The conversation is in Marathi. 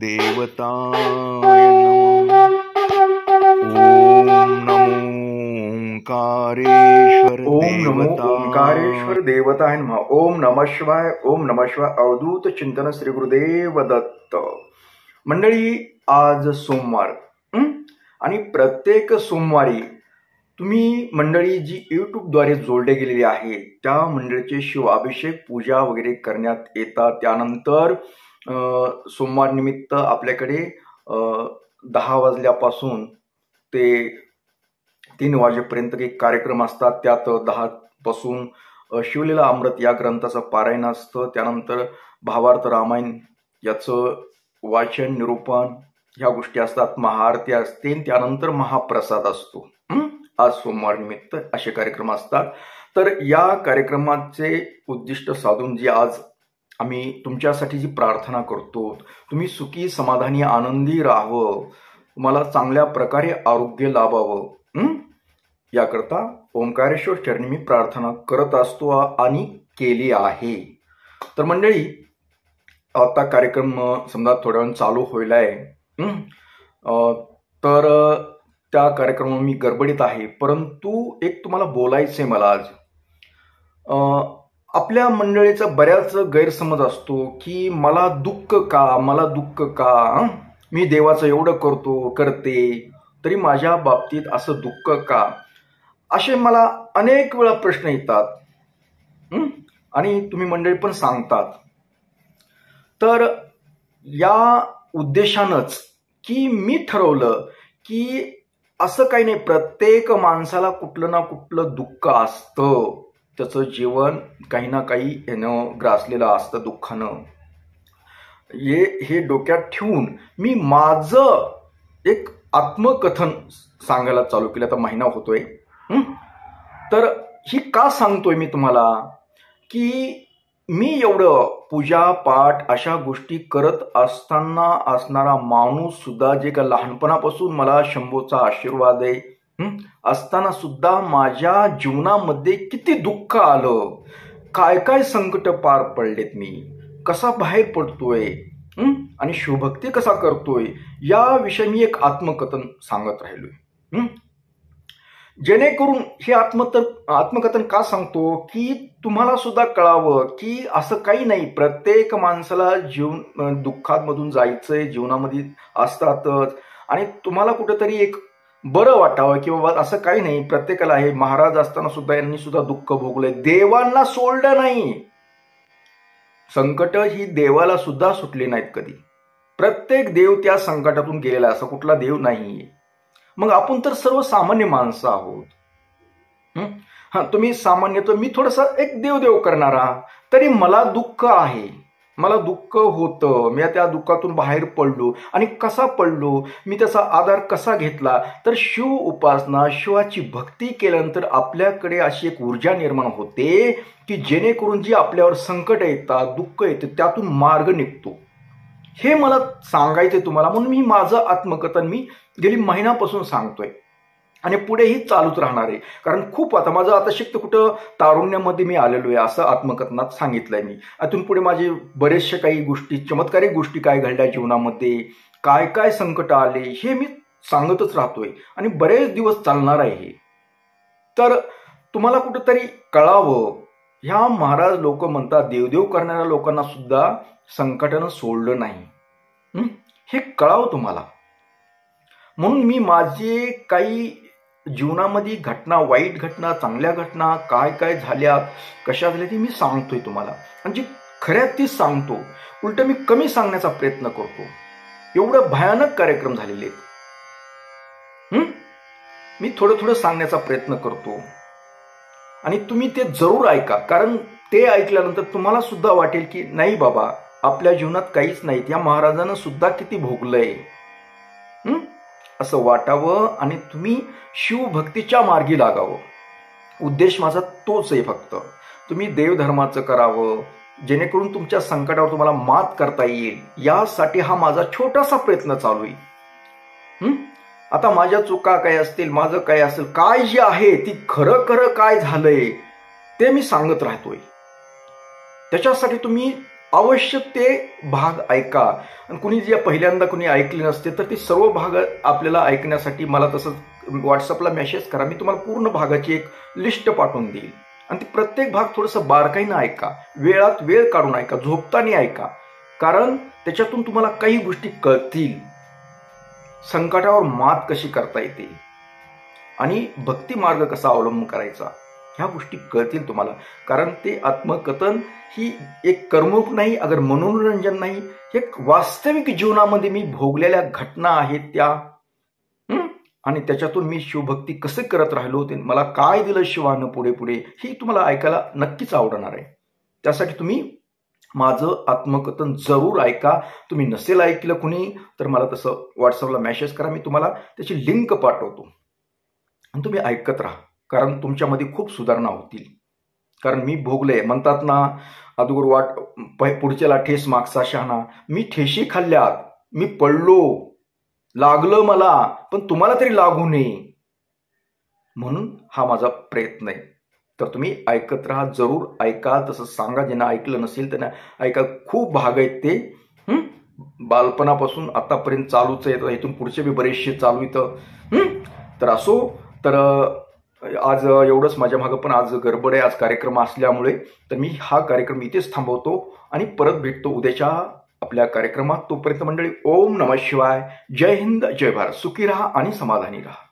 देवताय नमः। ओम नमो ओंकारेश्वर देवताय नमः। ओम नमः शिवाय, ओम नमः शिवाय। अवधूत चिंतन श्री गुरुदेव दत्त। मंडळी, आज सोमवार आणि प्रत्येक सोमवारी तुम्ही मंडळी जी यूट्यूबद्वारे जोडले गेलेली आहे त्या मंडळीचे शिवाभिषेक पूजा वगैरे करण्यात येतात। त्यानंतर सोमवार निमित्त आपल्याकडे 10 वाजल्यापासून ते 3 वाजेपर्यंत काही कार्यक्रम असतात। त्यात 10 पासून शिवलीला अमृत या ग्रंथाचं पारायण असतं। त्यानंतर भावार्थ रामायण याचं वाचन निरूपण ह्या गोष्टी असतात। महाआरती असते, त्यानंतर महाप्रसाद असतो। आज सोमवार निमित्त असे कार्यक्रम असतात। तर या कार्यक्रमाचे उद्दिष्ट साधून जी आज आम्ही तुमच्यासाठी जी प्रार्थना करतो, तुम्ही सुखी समाधानी आनंदी राहावं, तुम्हाला चांगल्या प्रकारे आरोग्य लाभावं, याकरता ओंकारेश्वर चरणी मी प्रार्थना करत असतो आणि केली आहे। तर मंडळी, आता कार्यक्रम समजा थोड्या वेळ चालू होईल आहे, तर त्या कार्यक्रमात मी गडबडीत आहे, परंतु एक तुम्हाला बोलायचंय मला आज। आपल्या मंडळीचा बऱ्याच गैरसमज असतो की मला दुःख का, मी देवाचं एवढं करते तरी माझ्या बाबतीत असं दुःख का, असे मला अनेक वेळा प्रश्न येतात आणि तुम्ही मंडळी पण सांगतात। तर या उद्देशानंच की मी ठरवलं की असं काही नाही, प्रत्येक माणसाला कुठलं ना कुठलं दुःख असतं, त्याचं जीवन काही ना काही यानं ग्रासलेलं असतं दुःखानं। हे डोक्यात ठेवून मी माझं एक आत्मकथन सांगायला चालू केलं। आता महिना होतोय। तर ही का सांगतोय मी तुम्हाला की मी एवढं पूजा पाठ अशा गोष्टी करत असताना असणारा माणूस सुद्धा, जे का लहानपणापासून मला शंभूचा आशीर्वाद आहे, असताना सुद्धा माझ्या जीवनामध्ये किती दुःख आलं, काय काय संकट पार पडलेत, मी कसा बाहेर पडतोय आणि शिवभक्ती कसा करतोय, याविषयी मी एक आत्मकथन सांगत राहिलोय। जेणेकरून हे आत्मकथन का सांगतो की तुम्हाला सुद्धा कळावं की असं काही नाही, प्रत्येक माणसाला दुःखामधून जायचंय, जीवनामध्ये असतातच, आणि तुम्हाला कुठेतरी एक बरं वाटावं की बाबा असं काही नाही, प्रत्येकाला आहे। महाराज असताना सुद्धा यांनी सुद्धा दुःख भोगलंय, देवांना सोडलं नाही। संकट ही देवाला सुद्धा सुटली नाहीत कधी, प्रत्येक देव त्या संकटातून गेलेला, असा कुठला देव नाहीये। मग आपण तर सर्वसामान्य माणसं आहोत। तुम्ही सामान्य, तर मी थोडासा एक देव करणारा, तरी मला दुःख आहे, मला दुःख होतं, मी त्या दुःखातून बाहेर पडलो। आणि कसा पडलो, मी त्याचा आधार कसा घेतला, तर शिव उपासना, शिवाची भक्ती केल्यानंतर आपल्याकडे अशी एक ऊर्जा निर्माण होते की जेणेकरून जी आपल्यावर संकट येतात, दुःख येते, त्यातून मार्ग निघतो। हे मला सांगायचंय तुम्हाला, म्हणून मी माझं आत्मकथन मी गेली महिन्यापासून सांगतोय आणि पुढेही चालूच राहणार आहे। कारण खूप माझं आता शिकतं कुठं तारुण्यामध्ये मी आलेलो आहे, असं आत्मकथनात सांगितलंय मी। यातून पुढे माझे बरेचशे काही गोष्टी, चमत्कारिक गोष्टी काय घडल्या जीवनामध्ये, काय काय संकट आले, हे मी सांगतच राहतोय आणि बरेच दिवस चालणार आहे हे। तर तुम्हाला कुठंतरी कळावं, ह्या महाराज लोक म्हणतात देवदेव करणाऱ्या लोकांना सुद्धा संकटानं सोडलं नाही, हे कळावं तुम्हाला। म्हणून मी माझे काही जीवनामध्ये घटना, वाईट घटना, चांगल्या घटना, काय काय झाल्यात, कशा झाल्या, ती मी सांगतोय तुम्हाला, म्हणजे खऱ्यात तीच सांगतो। उलट मी कमी सांगण्याचा प्रयत्न करतो, एवढं भयानक कार्यक्रम झालेले आहेत, मी थोडं सांगण्याचा प्रयत्न करतो आणि तुम्ही ते जरूर ऐका। कारण ते ऐकल्यानंतर तुम्हाला सुद्धा वाटेल की नाही बाबा, आपल्या जीवनात काहीच नाही, या महाराजांना सुद्धा किती भोगलंय, असं वाटावं आणि तुम्ही शिवभक्तीच्या मार्गी लागावं। उद्देश माझा तोच आहे फक्त, तुम्ही देवधर्माचं करावं, जेणेकरून तुमच्या संकटावर तुम्हाला मात करता येईल, यासाठी हा माझा छोटासा प्रयत्न चालू आहे। आता माझ्या चुका काय असतील, माझं काय असेल, काय जे आहे ती खरं काय झालंय ते मी सांगत राहतोय। त्याच्यासाठी तुम्ही अवश्य ते भाग ऐका. आणि कुणी जे पहिल्यांदा कुणी ऐकले नसते तर ते सर्व भाग आपल्याला ऐकण्यासाठी मला तसंच व्हॉट्सअपला मेसेज करा. मी तुम्हाला पूर्ण भागाची एक लिस्ट पाठवून देईल आणि ते प्रत्येक भाग थोडंसं बारकाईनं ऐका, वेळात वेळ काढून ऐका, झोपताना ऐका, कारण त्याच्यातून तुम्हाला काही गोष्टी कळतील. संकटावर मात कशी करता येते आणि भक्ती मार्ग कसा अवलंब करायचा ह्या गोष्टी कळतील तुम्हाला. कारण ते आत्मकथन ही एक करमणूक नाही, अगर मनोरंजन नाही, एक वास्तविक जीवनामध्ये मी भोगलेल्या घटना आहेत त्या, आणि त्याच्यातून मी शिवभक्ती कसे करत राहिलो, ते मला काय दिलं शिवानं पुढे पुढे, ही तुम्हाला ऐकायला नक्कीच आवडणार आहे. त्यासाठी तुम्ही माझं आत्मकथन जरूर ऐका. तुम्ही नसेल ऐकलं कुणी तर मला तसं व्हॉट्सअपला मेसेज करा, मी तुम्हाला त्याची लिंक पाठवतो आणि तुम्ही ऐकत राहा. कारण तुमच्यामध्ये खूप सुधारणा होतील. कारण मी भोगले, म्हणतात ना अगोदर वाट पुढच्याला ठेस मागचा शहाणा. मी ठेशी खाल्ल्यात, मी पडलो, लागलं मला, पण तुम्हाला तरी लागू नये म्हणून हा माझा प्रयत्न आहे. तर तुम्ही ऐकत राहा, जरूर ऐका. तसं सांगा ज्यांना ऐकलं नसेल त्यांना ऐका. खूप भाग आहेत ते, बालपणापासून आतापर्यंत चालूच आहे, इथून पुढचे बी बरेचसे चालू इथं. तर असो, तर आज एवढंच. माझ्या मागं पण आज गडबड आहे, आज कार्यक्रम असल्यामुळे. तर मी हा कार्यक्रम इथेच थांबवतो आणि परत भेटतो उद्याच्या आपल्या कार्यक्रमात. तोपर्यंत मंडळी, ओम नमः शिवाय, जय हिंद, जय भारत. सुखी राहा आणि समाधानी राहा.